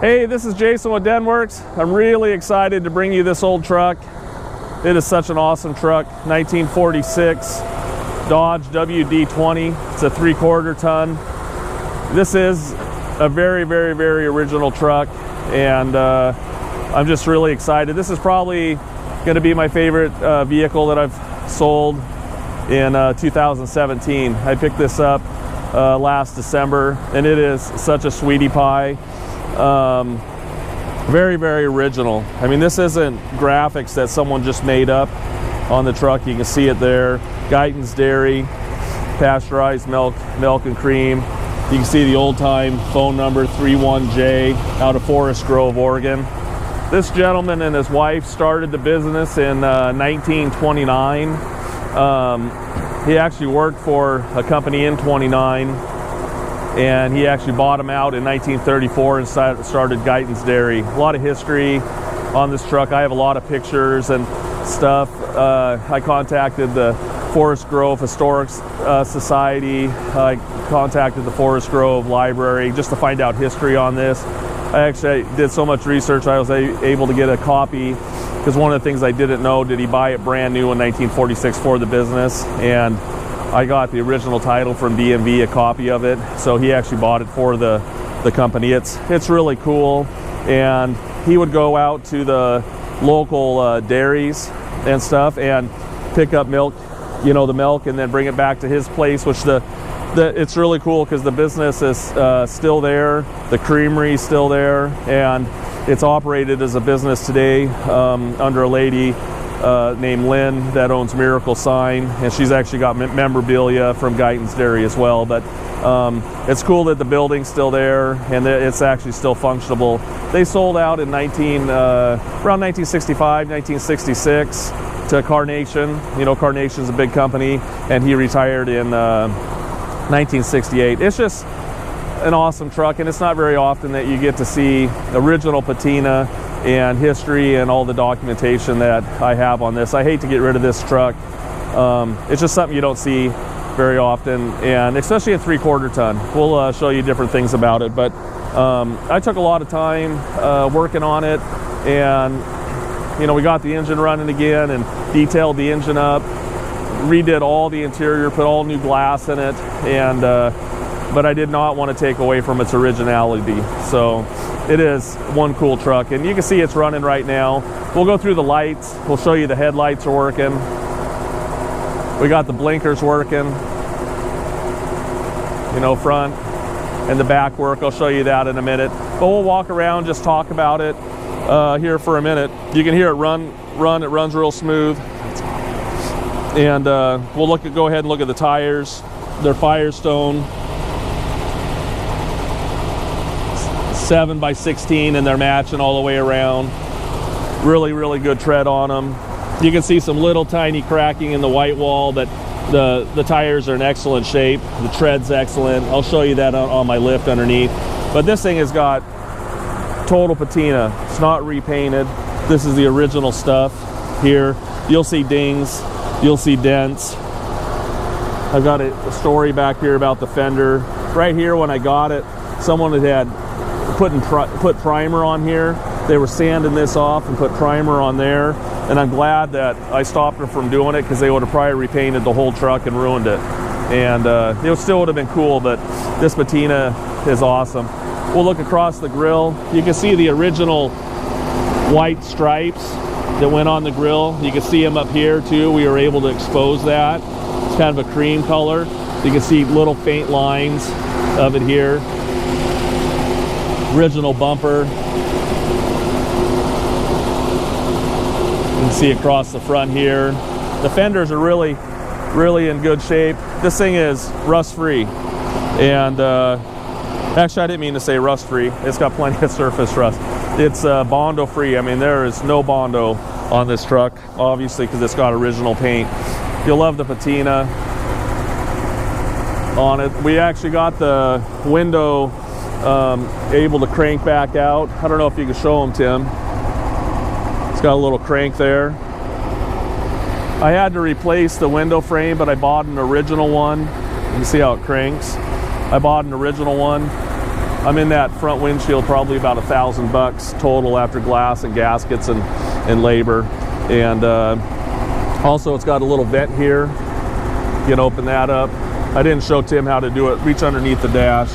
Hey, this is Jason with Denworks. I'm really excited to bring you this old truck. It is such an awesome truck. 1946 Dodge WD20. It's a 3/4 ton. This is a very, very, very original truck, and I'm just really excited. This is probably going to be my favorite vehicle that I've sold in 2017. I picked this up last December, and it is such a sweetie pie. Very, very original. I mean, this isn't graphics that someone just made up on the truck. You can see it there. Guyton's Dairy, pasteurized milk and cream. You can see the old-time phone number, 31J, out of Forest Grove, Oregon. This gentleman and his wife started the business in 1929. He actually worked for a company in 29, and he actually bought them out in 1934 and started Guyton's Dairy. A lot of history on this truck. I have a lot of pictures and stuff. I contacted the Forest Grove Historic Society. I contacted the Forest Grove Library just to find out history on this. I actually did so much research, I was able to get a copy, because one of the things I didn't know, did he buy it brand new in 1946 for the business? And I got the original title from DMV, a copy of it. So he actually bought it for the company. It's really cool. And he would go out to the local dairies and stuff and pick up milk, you know, the milk, and then bring it back to his place, which it's really cool because the business is still there, the creamery is still there, and it's operated as a business today under a lady named Lynn that owns Miracle Sign, and she's actually got memorabilia from Guyton's Dairy as well. But it's cool that the building's still there and it's actually still functionable. They sold out in around 1965, 1966 to Carnation. You know, Carnation's a big company, and he retired in 1968. It's just an awesome truck, and it's not very often that you get to see original patina and history and all the documentation that I have on this. I hate to get rid of this truck. It's just something you don't see very often, and especially a 3/4 ton. We'll show you different things about it, but I took a lot of time working on it, and you know, we got the engine running again and detailed the engine up, redid all the interior, put all new glass in it, and but I did not want to take away from its originality. So it is one cool truck, and you can see it's running right now. We'll go through the lights. We'll show you the headlights are working. We got the blinkers working, you know, front and the back work. I'll show you that in a minute, but we'll walk around, just talk about it here for a minute. You can hear it run. It runs real smooth. And we'll go ahead and look at the tires. They're Firestone 7x16, and they're matching all the way around. Really, really good tread on them. You can see some little tiny cracking in the white wall, but the tires are in excellent shape. The tread's excellent. I'll show you that on my lift underneath. But this thing has got total patina. It's not repainted. This is the original stuff here. You'll see dings. You'll see dents. I've got a story back here about the fender. Right here, when I got it, someone had put primer on here. They were sanding this off and put primer on there, and I'm glad that I stopped them from doing it, because they would have probably repainted the whole truck and ruined it. And it still would have been cool, but this patina is awesome. We'll look across the grill. You can see the original white stripes that went on the grill. You can see them up here too. We were able to expose that. It's kind of a cream color. You can see little faint lines of it here. Original bumper. You can see across the front here. The fenders are really, really in good shape. This thing is rust-free. And actually, I didn't mean to say rust-free. It's got plenty of surface rust. It's Bondo-free. I mean, there is no Bondo on this truck, obviously, because it's got original paint. You'll love the patina on it. We actually got the window able to crank back out. I don't know if you can show them, Tim. It's got a little crank there. I had to replace the window frame, but I bought an original one. You can see how it cranks. I bought an original one, I'm in that front windshield probably about $1,000 total after glass and gaskets and labor. And also it's got a little vent here. You can open that up. I didn't show Tim how to do it. Reach underneath the dash.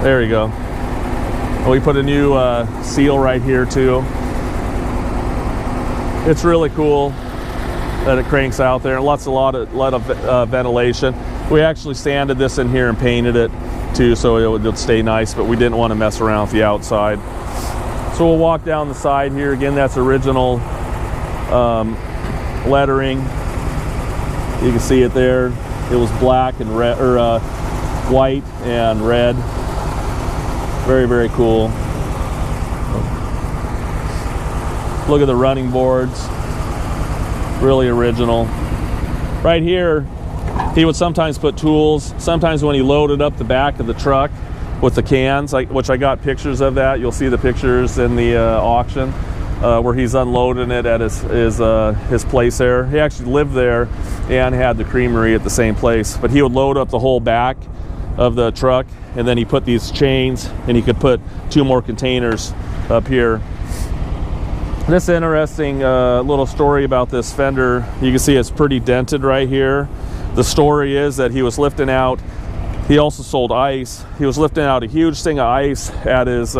There you go. And we put a new seal right here too. It's really cool that it cranks out there. A lot of ventilation. We actually sanded this in here and painted it too, so it would stay nice, but we didn't want to mess around with the outside. So we'll walk down the side here. Again, that's original lettering. You can see it there. It was black and red, or white and red. Very, very cool. Look at the running boards. Really original. Right here, he would sometimes put tools. Sometimes when he loaded up the back of the truck with the cans, which I got pictures of that. You'll see the pictures in the auction where he's unloading it at his place there. He actually lived there and had the creamery at the same place. But he would load up the whole back of the truck, and then he put these chains, and he could put 2 more containers up here. This interesting little story about this fender. You can see it's pretty dented right here. The story is that he was lifting out, he also sold ice. He was lifting out a huge thing of ice at his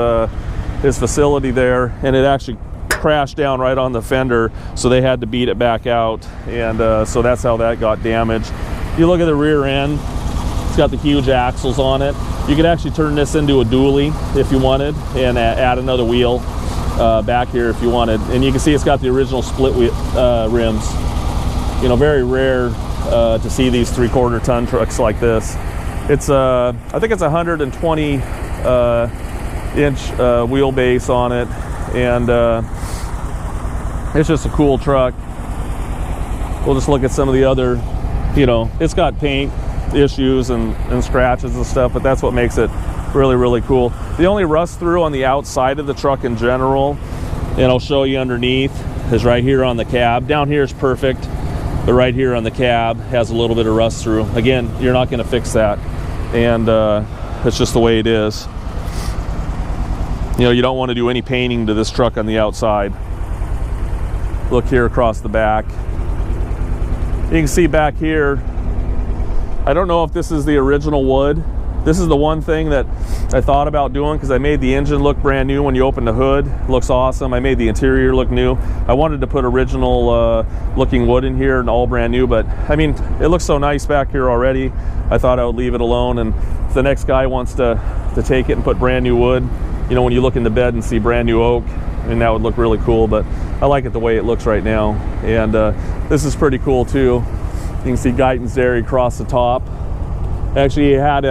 facility there, and it actually crashed down right on the fender, so they had to beat it back out, and so that's how that got damaged. You look at the rear end, it's got the huge axles on it. You could actually turn this into a dually if you wanted, and add another wheel back here if you wanted. And you can see it's got the original split wheel, rims. You know, very rare to see these 3/4 ton trucks like this. It's I think it's 120 inch wheelbase on it, and it's just a cool truck. We'll just look at some of the other, you know, it's got paint issues and scratches and stuff, but that's what makes it really, really cool. The only rust through on the outside of the truck in general, and I'll show you underneath, is right here on the cab. Down here is perfect, but right here on the cab has a little bit of rust through. Again, you're not going to fix that, and it's just the way it is. You know, you don't want to do any painting to this truck on the outside. Look here across the back. You can see back here, I don't know if this is the original wood. This is the one thing that I thought about doing, because I made the engine look brand new when you open the hood. It looks awesome. I made the interior look new. I wanted to put original looking wood in here and all brand new, but I mean, it looks so nice back here already. I thought I would leave it alone, and if the next guy wants to take it and put brand new wood, you know, when you look in the bed and see brand new oak, I mean, that would look really cool, but I like it the way it looks right now. And this is pretty cool too. You can see Guyton's Dairy across the top. Actually, he had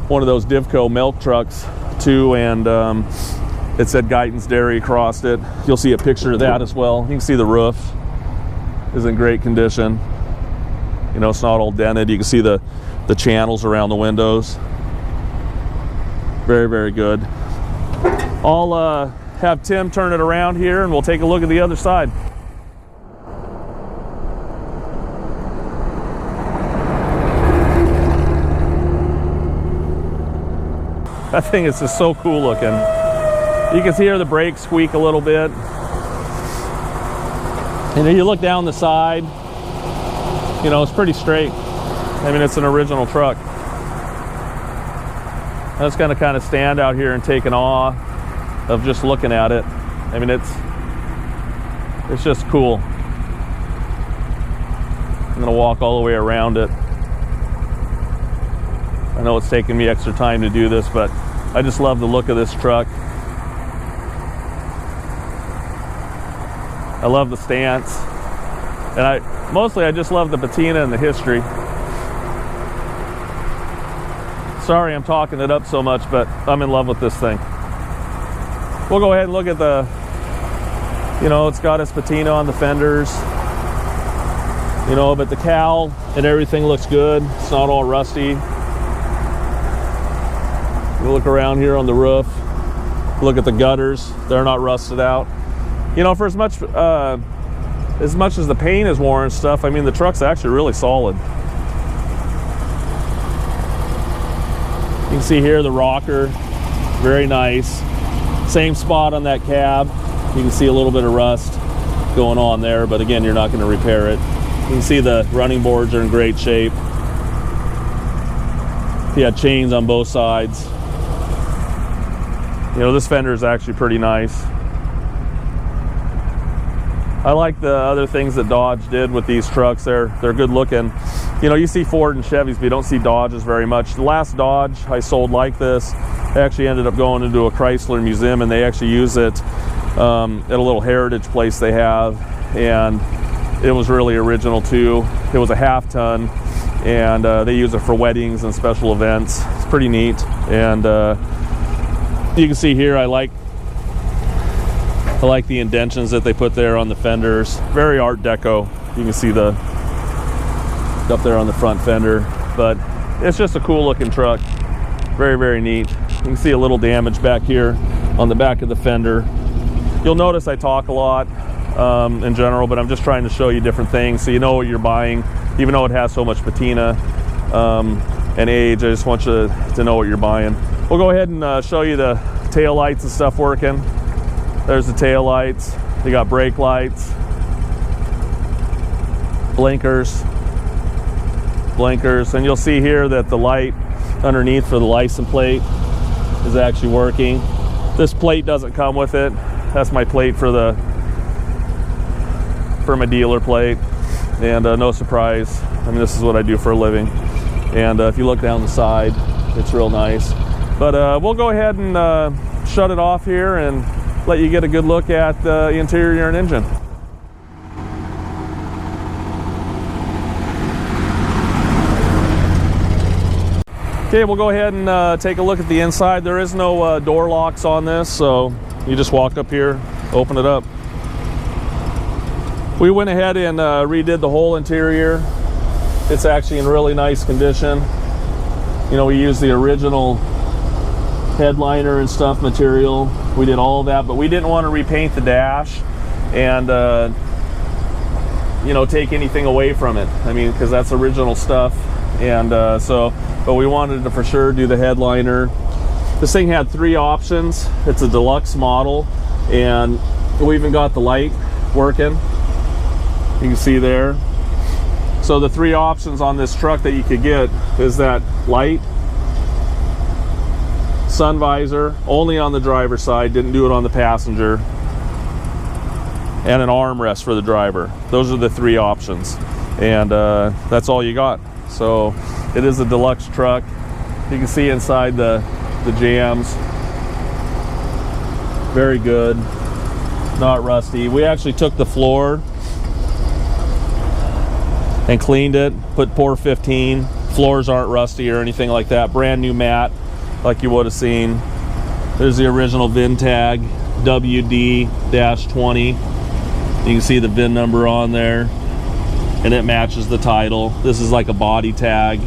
one of those Divco milk trucks too, and it said Guyton's Dairy across it. You'll see a picture of that as well. You can see the roof is in great condition. You know, it's not all dented. You can see the channels around the windows. Very, very good. I'll have Tim turn it around here, and we'll take a look at the other side. That thing is just so cool looking. You can hear the brakes squeak a little bit. And if you look down the side, you know, it's pretty straight. I mean, it's an original truck. I was gonna kind of stand out here and take an awe of just looking at it. I mean, it's just cool. I'm gonna walk all the way around it. I know it's taking me extra time to do this, but I just love the look of this truck. I love the stance, and I just love the patina and the history. Sorry I'm talking it up so much, but I'm in love with this thing. We'll go ahead and look at the, you know, it's got its patina on the fenders, you know, but the cowl and everything looks good. It's not all rusty. You look around here on the roof, look at the gutters, they're not rusted out. You know, for as much as the paint is worn and stuff, I mean, the truck's actually really solid. can see here the rocker, very nice. Same spot on that cab. You can see a little bit of rust going on there, but again, you're not going to repair it. You can see the running boards are in great shape. You had chains on both sides. You know, this fender is actually pretty nice. I like the other things that Dodge did with these trucks. They're good looking. You know, you see Ford and Chevys, but you don't see Dodges very much. The last Dodge I sold like this, I actually ended up going into a Chrysler museum, and they actually use it at a little heritage place they have, and it was really original too. It was a half-ton, and they use it for weddings and special events. It's pretty neat. And you can see here, I like the indentions that they put there on the fenders. Very Art Deco. You can see the up there on the front fender, but it's just a cool looking truck. Very, very neat. You can see a little damage back here on the back of the fender. You'll notice I talk a lot in general, but I'm just trying to show you different things so you know what you're buying. Even though it has so much patina and age, I just want you to know what you're buying. We'll go ahead and show you the tail lights and stuff working. There's the tail lights. You got brake lights, blinkers, and you'll see here that the light underneath for the license plate is actually working. This plate doesn't come with it. That's my plate for my dealer plate, and no surprise. I mean, this is what I do for a living. And if you look down the side, it's real nice. But we'll go ahead and shut it off here and let you get a good look at the interior and engine. Okay, we'll go ahead and take a look at the inside. There is no door locks on this, so you just walk up here, open it up. We went ahead and redid the whole interior. It's actually in really nice condition. You know, we used the original headliner and stuff material. We did all of that, but we didn't want to repaint the dash and you know, take anything away from it. I mean, because that's original stuff. And but we wanted to for sure do the headliner. This thing had 3 options. It's a deluxe model, and we even got the light working. You can see there. So the 3 options on this truck that you could get is that light, sun visor, only on the driver's side, didn't do it on the passenger, and an armrest for the driver. Those are the 3 options, and that's all you got. So it is a deluxe truck. You can see inside the jams. Very good, not rusty. We actually took the floor and cleaned it, put POR 15. Floors aren't rusty or anything like that. Brand new mat, like you would have seen. There's the original VIN tag, WD20. You can see the VIN number on there, and it matches the title. This is like a body tag.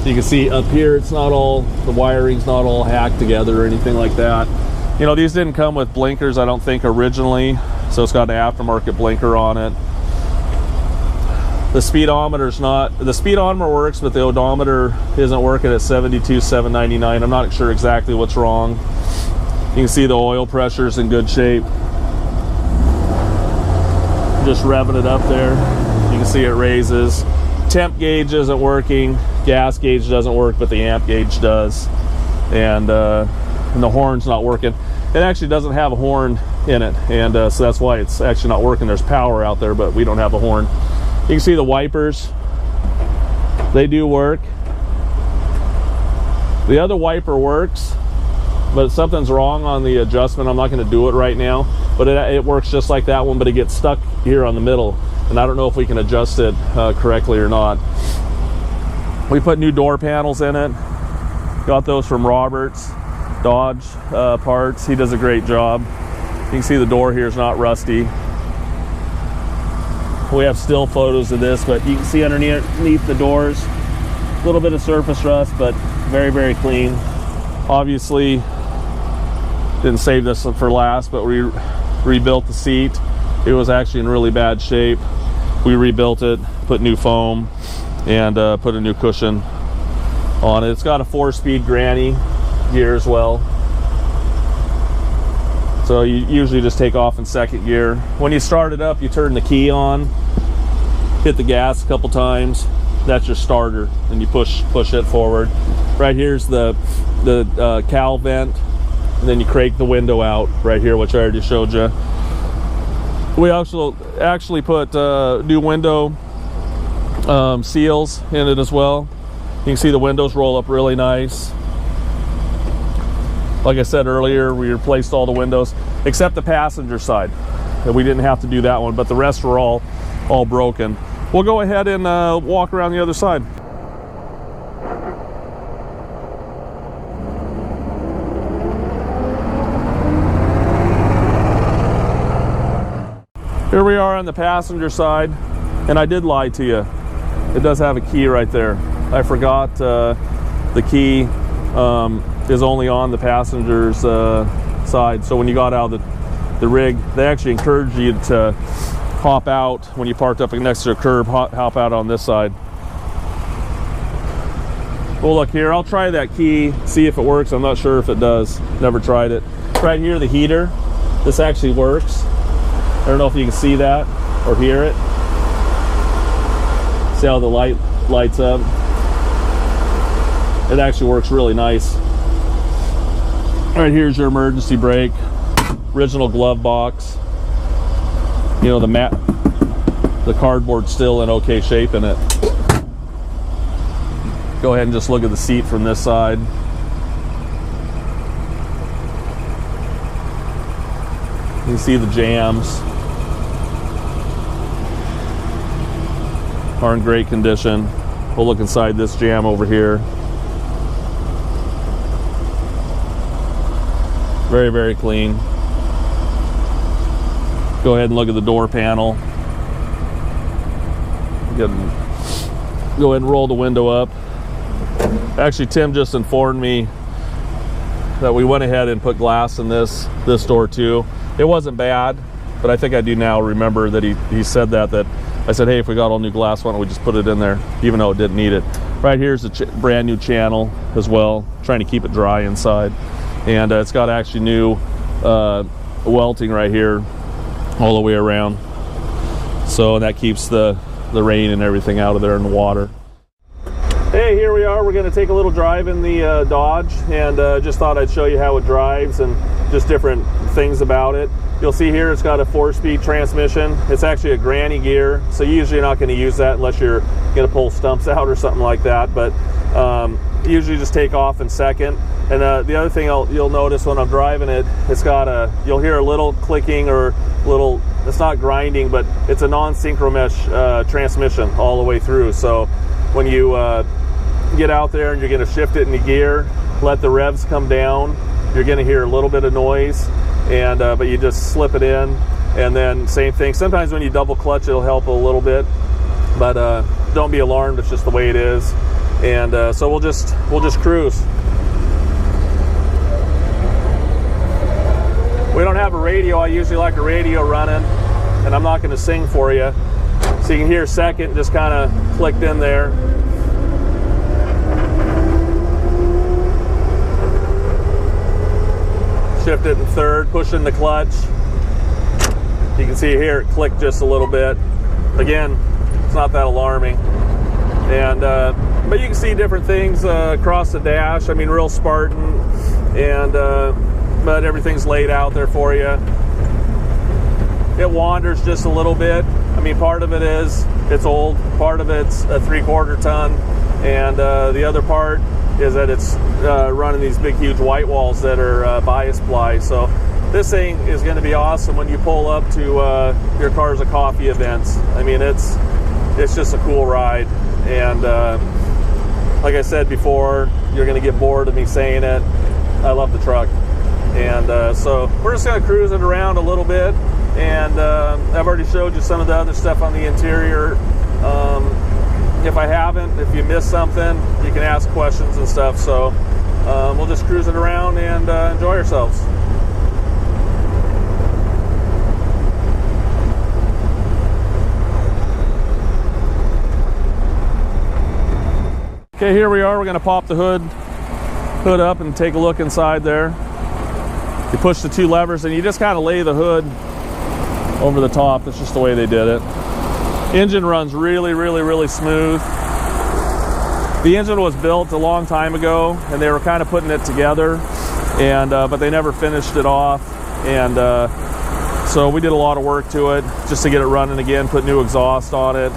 You can see up here, it's not all, the wiring's not all hacked together or anything like that. You know, these didn't come with blinkers, I don't think, originally. So it's got an aftermarket blinker on it. The speedometer's not, the speedometer works, but the odometer isn't working at 72,799. I'm not sure exactly what's wrong. You can see the oil pressure's in good shape. Just revving it up there. You can see it raises. Temp gauge isn't working. Gas gauge doesn't work, but the amp gauge does. And the horn's not working. It actually doesn't have a horn in it, and so that's why it's actually not working. There's power out there, but we don't have a horn. You can see the wipers. They do work. The other wiper works, but something's wrong on the adjustment. I'm not going to do it right now, but it works just like that one, but it gets stuck here on the middle, and I don't know if we can adjust it correctly or not. We put new door panels in it. Got those from Roberts Dodge parts. He does a great job. You can see the door here is not rusty. We have still photos of this, but you can see underneath the doors, a little bit of surface rust, but very, very clean. Obviously, didn't save this for last, but we rebuilt the seat. It was actually in really bad shape. We rebuilt it, put new foam, and put a new cushion. on it. It's got a 4-speed granny gear as well. So you usually just take off in second gear. When you start it up, you turn the key on, hit the gas a couple times. That's your starter, and you push it forward. Right here's the cowl vent, and then you crank the window out right here, which I already showed you. We also actually put new window seals in it as well. You can see the windows roll up really nice. Like I said earlier, we replaced all the windows except the passenger side. And we didn't have to do that one, but the rest were all broken. We'll go ahead and walk around the other side. Here we are on the passenger side, and I did lie to you. It does have a key right there. I forgot the key is only on the passenger's side. So when you got out of the rig, they actually encourage you to hop out when you parked up next to a curb, hop out on this side. Well, look here, I'll try that key, see if it works. I'm not sure if it does. Never tried it. Right here, the heater. This actually works. I don't know if you can see that or hear it. See how the light lights up? It actually works really nice. Right here's your emergency brake. Original glove box. You know, the cardboard's still in okay shape in it. Go ahead and just look at the seat from this side. You can see the jams are in great condition. We'll look inside this jam over here. Very, very clean. Go ahead and look at the door panel. Go ahead and roll the window up. Actually, Tim just informed me that we went ahead and put glass in this door too. It wasn't bad, but I think I do now remember that he said that I said, hey, if we got all new glass, why don't we just put it in there, even though it didn't need it. Right here's the brand new channel as well, trying to keep it dry inside. And it's got actually new welting right here all the way around. So that keeps the rain and everything out of there in the water. Hey, here we are. We're going to take a little drive in the Dodge, and just thought I'd show you how it drives and just different things about it. You'll see here it's got a 4-speed transmission. It's actually a granny gear, so usually you're not going to use that unless you're going to pull stumps out or something like that, but usually just take off in second. And the other thing you'll notice when I'm driving it, it's got you'll hear a little clicking or little, it's not grinding, but it's a non-synchro mesh transmission all the way through. So when you get out there and you're going to shift it into gear, let the revs come down, you're going to hear a little bit of noise, and but you just slip it in, and then same thing. Sometimes when you double clutch, it'll help a little bit, but don't be alarmed. It's just the way it is. And so we'll just cruise. We don't have a radio. I usually like a radio running, and I'm not going to sing for you. So you can hear second just kind of clicked in there. Shift it in third, pushing the clutch. You can see here it clicked just a little bit. Again, it's not that alarming. And but you can see different things across the dash. I mean, real Spartan, and but everything's laid out there for you. It wanders just a little bit. I mean, part of it is it's old, part of it's a 3/4 ton, and the other part is that it's running these big huge white walls that are bias ply. So this thing is going to be awesome when you pull up to your Cars of Coffee events. I mean, it's just a cool ride, and like I said before, you're going to get bored of me saying it. I love the truck. And so we're just going to cruise it around a little bit, and I've already showed you some of the other stuff on the interior. If I haven't, if you missed something, you can ask questions and stuff. So we'll just cruise it around and enjoy ourselves. Okay, here we are. We're going to pop the hood up and take a look inside there. You push the 2 levers and you just kind of lay the hood over the top. That's just the way they did it. Engine runs really, really, really smooth. The engine was built a long time ago, and they were kind of putting it together, and but they never finished it off, and so we did a lot of work to it just to get it running again. Put new exhaust on it,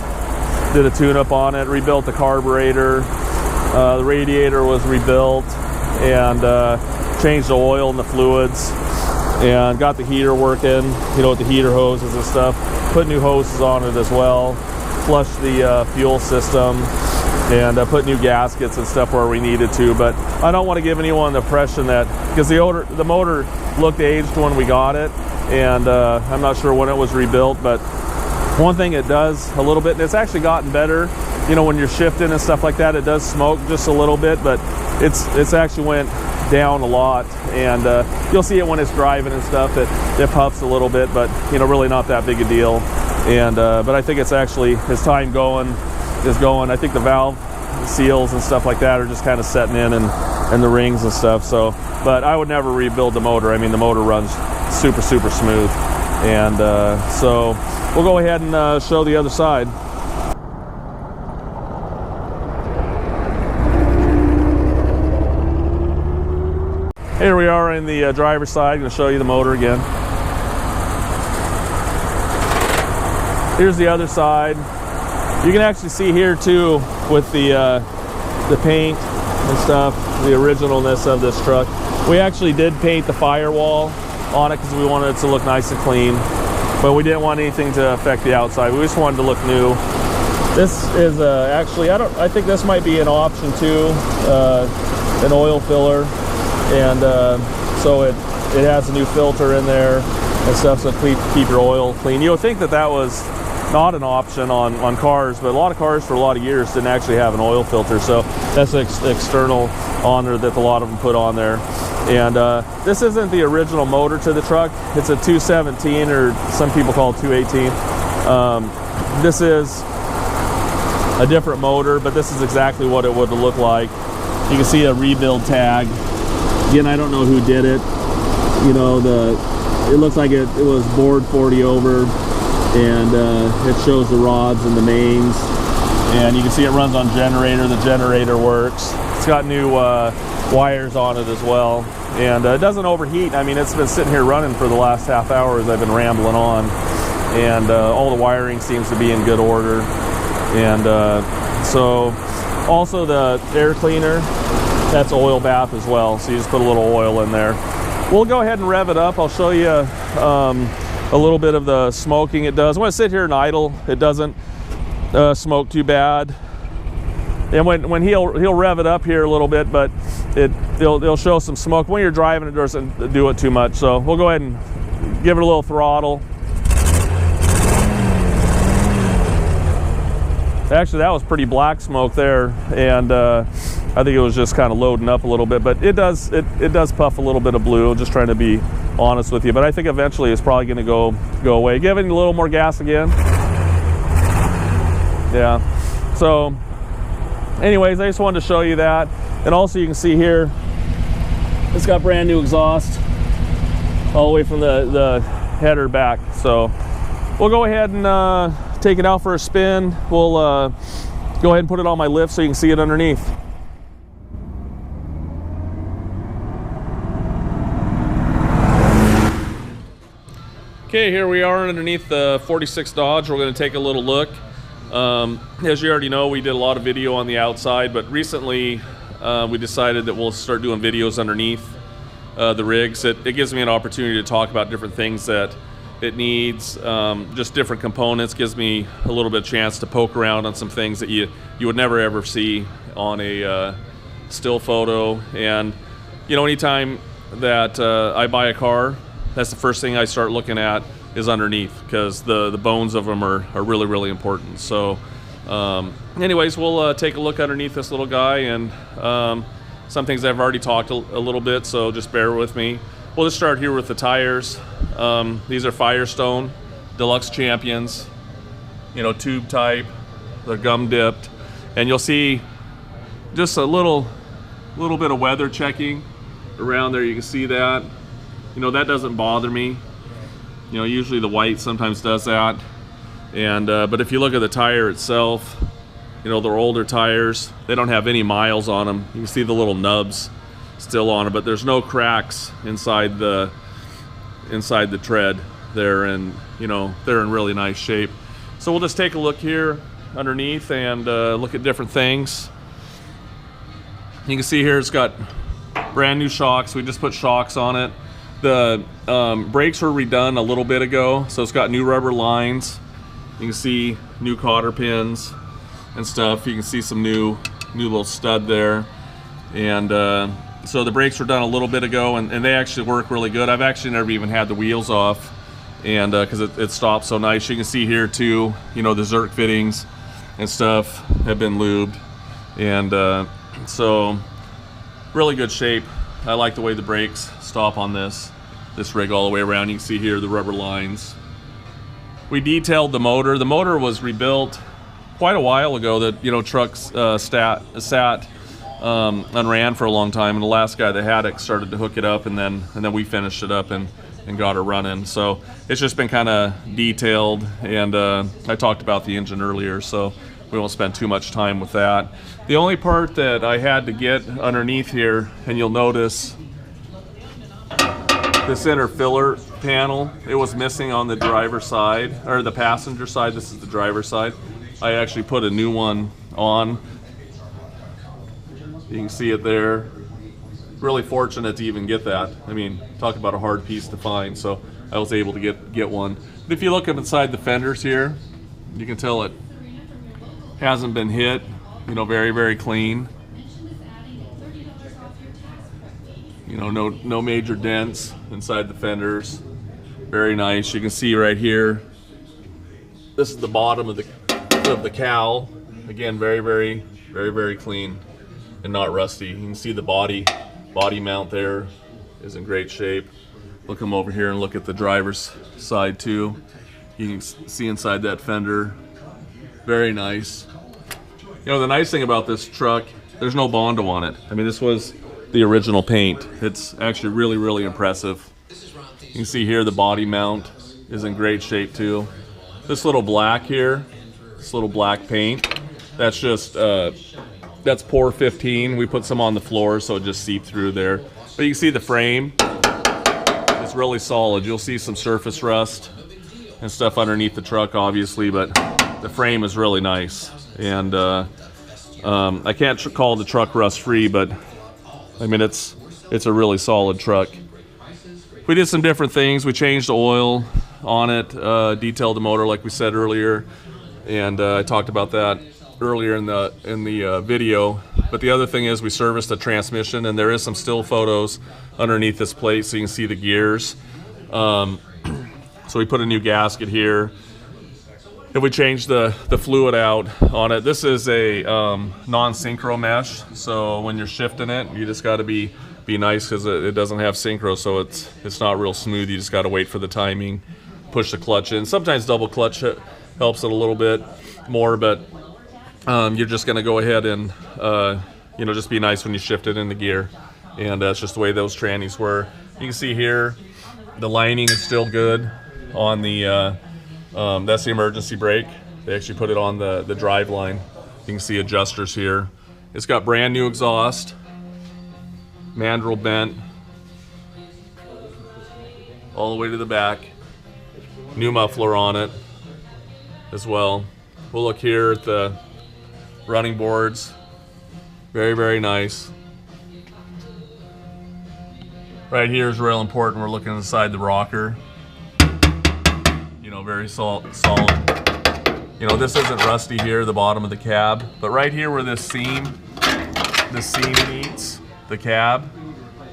did a tune-up on it, rebuilt the carburetor, the radiator was rebuilt, and changed the oil and the fluids, and got the heater working, you know, with the heater hoses and stuff. Put new hoses on it as well, flushed the fuel system, and put new gaskets and stuff where we needed to. But I don't want to give anyone the impression that, because the motor looked aged when we got it, and I'm not sure when it was rebuilt, but one thing it does a little bit, and it's actually gotten better, you know, when you're shifting and stuff like that, it does smoke just a little bit, but it's actually went down a lot, and you'll see it when it's driving and stuff, it puffs a little bit, but you know, really not that big a deal. And but I think it's actually, as time is going, I think the valve seals and stuff like that are just kind of setting in, and the rings and stuff. So, but I would never rebuild the motor. I mean, the motor runs super, super smooth. And so we'll go ahead and show the other side. Here we are in the driver's side. I'm going to show you the motor again. Here's the other side. You can actually see here too, with the paint and stuff, the originalness of this truck. We actually did paint the firewall on it because we wanted it to look nice and clean, but we didn't want anything to affect the outside. We just wanted to look new. This is actually, I think this might be an option too, an oil filler. And so it has a new filter in there and stuff, so keep your oil clean. You would think that was not an option on cars, but a lot of cars for a lot of years didn't actually have an oil filter, so that's an external on there that a lot of them put on there. And this isn't the original motor to the truck. It's a 217, or some people call it 218. This is a different motor, but this is exactly what it would look like. You can see a rebuild tag. Again, I don't know who did it. You know, it looks like it was bored 40 over, and it shows the rods and the mains. And you can see it runs on generator. The generator works. It's got new wires on it as well. And it doesn't overheat. I mean, it's been sitting here running for the last half hour as I've been rambling on. And all the wiring seems to be in good order. And so also the air cleaner, that's oil bath as well, so you just put a little oil in there. We'll go ahead and rev it up. I'll show you a little bit of the smoking it does. When I sit here and idle, it doesn't smoke too bad. And when he'll rev it up here a little bit, but it'll show some smoke. When you're driving, it doesn't do it too much. So we'll go ahead and give it a little throttle. Actually, that was pretty black smoke there, and I think it was just kind of loading up a little bit, but it does puff a little bit of blue. Just trying to be honest with you, but I think eventually it's probably going to go away. Give it a little more gas again. Yeah. So, anyways, I just wanted to show you that, and also you can see here, it's got brand new exhaust all the way from the header back. So, we'll go ahead and take it out for a spin. We'll go ahead and put it on my lift so you can see it underneath. Okay, here we are underneath the 46 Dodge. We're going to take a little look. As you already know, we did a lot of video on the outside, but recently we decided that we'll start doing videos underneath the rigs. It gives me an opportunity to talk about different things that it needs, just different components. Gives me a little bit of chance to poke around on some things that you would never ever see on a still photo. And you know, anytime that I buy a car, that's the first thing I start looking at is underneath, because the bones of them are really, really important. So anyways, we'll take a look underneath this little guy, and some things I've already talked a little bit, so just bear with me. We'll just start here with the tires. These are Firestone Deluxe Champions, you know, tube type. They're gum dipped, and you'll see just a little bit of weather checking around there. You can see that. You know, that doesn't bother me. You know, usually the white sometimes does that. And but if you look at the tire itself, you know, they're older tires. They don't have any miles on them. You can see the little nubs still on it, but there's no cracks inside the tread. They're in, you know, they're in really nice shape. So we'll just take a look here underneath and look at different things. You can see here it's got brand new shocks. We just put shocks on it. The brakes were redone a little bit ago, so it's got new rubber lines. You can see new cotter pins and stuff. You can see some new little stud there. And so the brakes were done a little bit ago, and they actually work really good. I've actually never even had the wheels off, and because it stops so nice. You can see here too, you know, the Zerk fittings and stuff have been lubed, and so really good shape. I like the way the brakes stop on this rig all the way around. You can see here the rubber lines. We detailed the motor. The motor was rebuilt quite a while ago. That, you know, trucks sat and ran for a long time, and the last guy that had it started to hook it up, and then we finished it up and got her running. So it's just been kind of detailed, and I talked about the engine earlier, so we won't spend too much time with that. The only part that I had to get underneath here, and you'll notice this inner filler panel, it was missing on the driver's side, or the passenger side. This is the driver's side. I actually put a new one on. You can see it there. Really fortunate to even get that. I mean, talk about a hard piece to find, so I was able to get one. But if you look up inside the fenders here, you can tell it hasn't been hit. You know, very, very clean. You know, no major dents inside the fenders. Very nice. You can see right here, this is the bottom of the cowl. Again, very, very, very, very clean and not rusty. You can see the body mount there is in great shape. Look them over here and look at the driver's side too. You can see inside that fender. Very nice. You know, the nice thing about this truck, there's no Bondo on it. I mean, this was the original paint. It's actually really, really impressive. You can see here the body mount is in great shape too. This little black here, this little black paint, that's just that's pour 15. We put some on the floor so it just seeped through there. But you can see the frame is really solid. You'll see some surface rust and stuff underneath the truck, obviously, but the frame is really nice. And I can't call the truck rust free, but I mean, it's a really solid truck. We did some different things. We changed the oil on it, detailed the motor like we said earlier, and I talked about that earlier in the video. But the other thing is we serviced the transmission, and there is some still photos underneath this plate so you can see the gears. So we put a new gasket here, and we changed the fluid out on it. This is a non-synchro mesh, so when you're shifting it, you just got to be nice because it doesn't have synchro, so it's not real smooth. You just got to wait for the timing, push the clutch in. Sometimes double clutch helps it a little bit more, but you're just going to go ahead and you know, just be nice when you shift it in the gear, and that's just the way those trannies were. You can see here the lining is still good on the that's the emergency brake. They actually put it on the drive line. You can see adjusters here. It's got brand new exhaust, mandrel bent all the way to the back, new muffler on it as well. We'll look here at the running boards. Very, very nice. Right here is real important. We're looking inside the rocker. You know, very solid. You know, this isn't rusty here, the bottom of the cab, but right here where this seam meets the cab,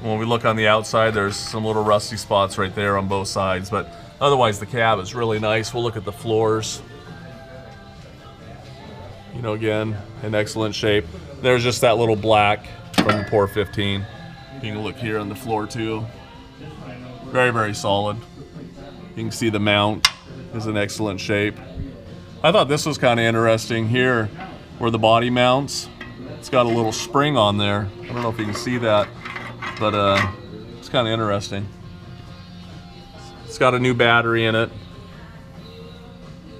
when we look on the outside, there's some little rusty spots right there on both sides, but otherwise the cab is really nice. We'll look at the floors. You know, again, in excellent shape. There's just that little black from the pour 15. You can look here on the floor too. Very, very solid. You can see the mount is in excellent shape. I thought this was kind of interesting here where the body mounts. it's got a little spring on there. I don't know if you can see that, but it's kind of interesting. It's got a new battery in it.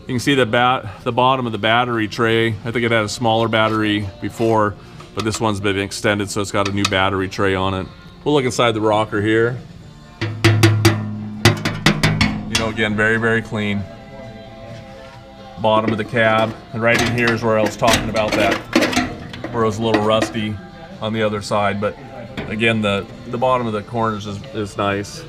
You can see the bottom of the battery tray. I think it had a smaller battery before, but this one's been extended, so it's got a new battery tray on it. We'll look inside the rocker here. You know, again, very, very clean. Bottom of the cab, and right in here is where I was talking about that, where it was a little rusty on the other side, but again, the bottom of the corners is nice.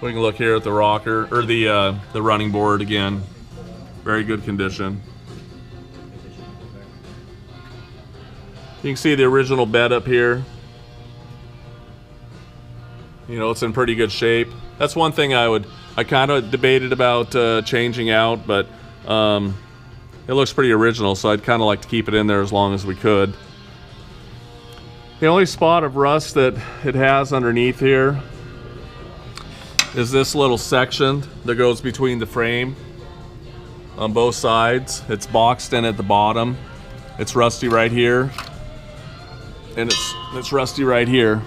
We can look here at the rocker, or the running board again. Very good condition. You can see the original bed up here. You know, it's in pretty good shape. That's one thing I kind of debated about changing out, but it looks pretty original, so I'd kind of like to keep it in there as long as we could. The only spot of rust that it has underneath here is this little section that goes between the frame on both sides. It's boxed in at the bottom. It's rusty right here, and it's rusty right here.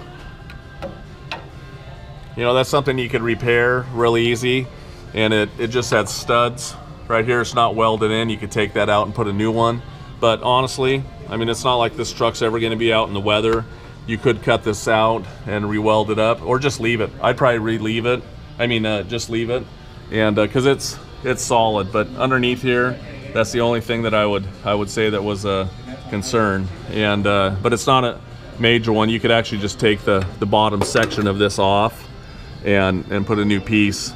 You know, that's something you could repair really easy, and it just has studs right here. It's not welded in. You could take that out and put a new one, but honestly, I mean, it's not like this truck's ever going to be out in the weather. You could cut this out and re-weld it up, or just leave it. I'd probably re-leave it. I mean, just leave it, and because it's solid. But underneath here, that's the only thing that I would say that was a concern. And but it's not a major one. You could actually just take the bottom section of this off and put a new piece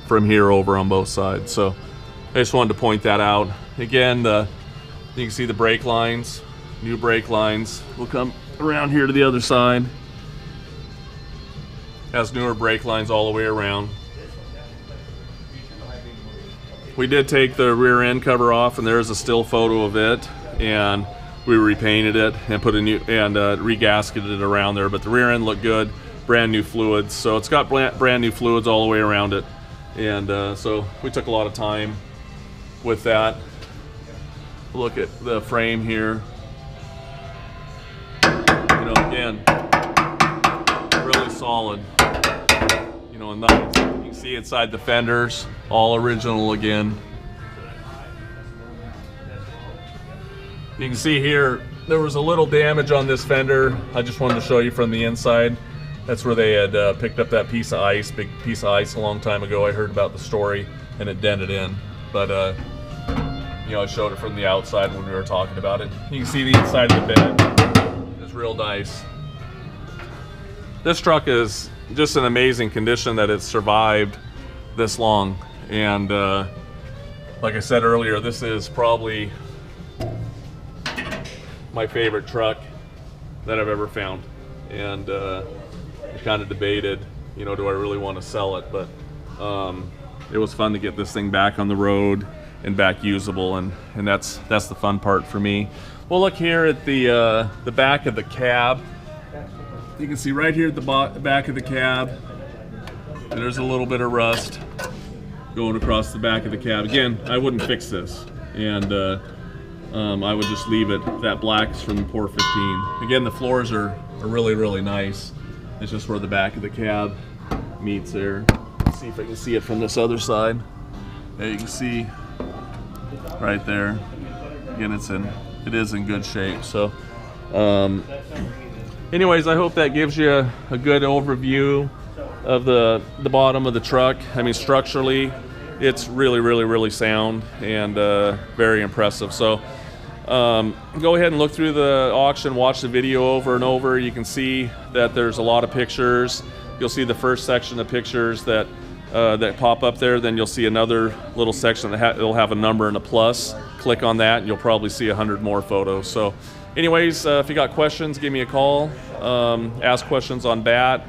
from here over on both sides. So I just wanted to point that out. Again, you can see the brake lines, new brake lines. We'll come around here to the other side. Has newer brake lines all the way around. We did take the rear end cover off, and there's a still photo of it, and we repainted it and put a new and regasketed it around there. But the rear end looked good, brand new fluids, so it's got brand new fluids all the way around it, and so we took a lot of time with that. Look at the frame here. You know, again, really solid. You know, and nice. You can see inside the fenders, all original again. You can see here, there was a little damage on this fender. I just wanted to show you from the inside. That's where they had picked up that piece of ice, big piece of ice a long time ago. I heard about the story, and it dented in. But, you know, I showed it from the outside when we were talking about it. You can see the inside of the bed. It's real nice. This truck is just an amazing condition that it's survived this long. And like I said earlier, this is probably my favorite truck that I've ever found. And I kind of debated, you know, do I really want to sell it? But it was fun to get this thing back on the road and back usable, and that's the fun part for me. We'll look here at the back of the cab. You can see right here at the back of the cab, there's a little bit of rust going across the back of the cab. Again, I wouldn't fix this, and I would just leave it. That black is from the Pour 15. Again, the floors are really, really nice. It's just where the back of the cab meets there. Let's see if I can see it from this other side. There you can see right there. Again, it is in good shape. So anyways, I hope that gives you a good overview of the bottom of the truck. I mean, structurally, it's really, really, really sound and very impressive. So go ahead and look through the auction, watch the video over and over. You can see that there's a lot of pictures. You'll see the first section of pictures that pop up there. Then you'll see another little section that it'll have a number and a plus. Click on that, and you'll probably see 100 more photos. So anyways, if you got questions, give me a call. Ask questions on that.